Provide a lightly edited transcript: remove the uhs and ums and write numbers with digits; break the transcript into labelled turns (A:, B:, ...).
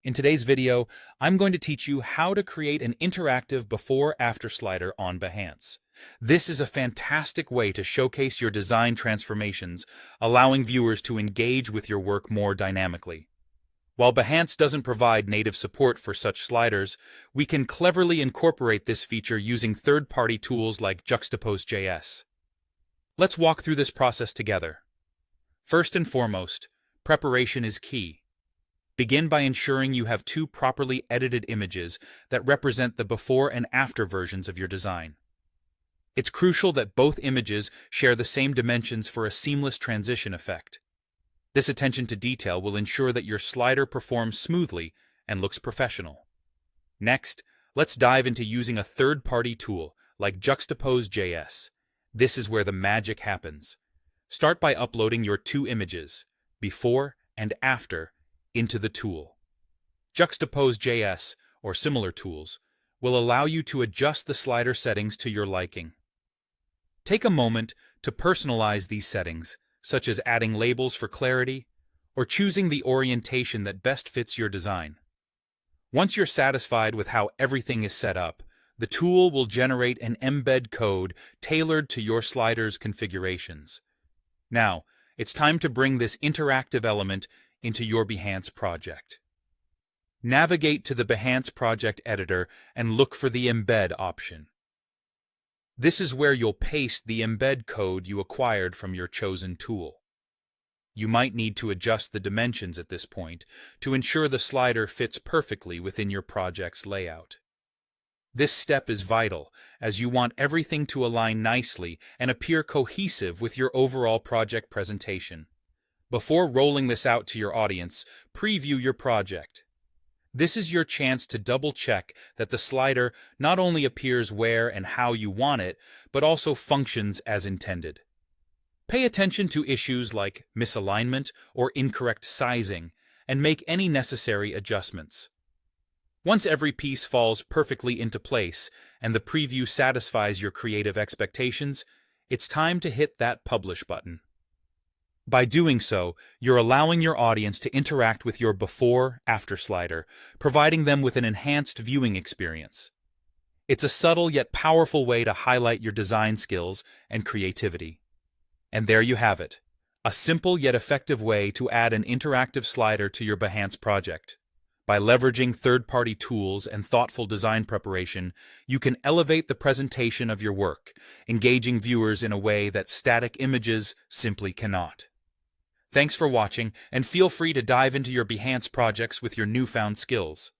A: In today's video, I'm going to teach you how to create an interactive before-after slider on Behance. This is a fantastic way to showcase your design transformations, allowing viewers to engage with your work more dynamically. While Behance doesn't provide native support for such sliders, we can cleverly incorporate this feature using third-party tools like Juxtapose.js. Let's walk through this process together. First and foremost, preparation is key. Begin by ensuring you have two properly edited images that represent the before and after versions of your design. It's crucial that both images share the same dimensions for a seamless transition effect. This attention to detail will ensure that your slider performs smoothly and looks professional. Next, let's dive into using a third-party tool like Juxtapose.js. This is where the magic happens. Start by uploading your two images, before and after, into the tool. Juxtapose.js, or similar tools, will allow you to adjust the slider settings to your liking. Take a moment to personalize these settings, such as adding labels for clarity or choosing the orientation that best fits your design. Once you're satisfied with how everything is set up, the tool will generate an embed code tailored to your slider's configurations. Now, it's time to bring this interactive element into your Behance project. Navigate to the Behance project editor and look for the Embed option. This is where you'll paste the embed code you acquired from your chosen tool. You might need to adjust the dimensions at this point to ensure the slider fits perfectly within your project's layout. This step is vital, as you want everything to align nicely and appear cohesive with your overall project presentation. Before rolling this out to your audience, preview your project. This is your chance to double-check that the slider not only appears where and how you want it, but also functions as intended. Pay attention to issues like misalignment or incorrect sizing, and make any necessary adjustments. Once every piece falls perfectly into place and the preview satisfies your creative expectations, it's time to hit that Publish button. By doing so, you're allowing your audience to interact with your before-after slider, providing them with an enhanced viewing experience. It's a subtle yet powerful way to highlight your design skills and creativity. And there you have it, a simple yet effective way to add an interactive slider to your Behance project. By leveraging third-party tools and thoughtful design preparation, you can elevate the presentation of your work, engaging viewers in a way that static images simply cannot. Thanks for watching, and feel free to dive into your Behance projects with your newfound skills.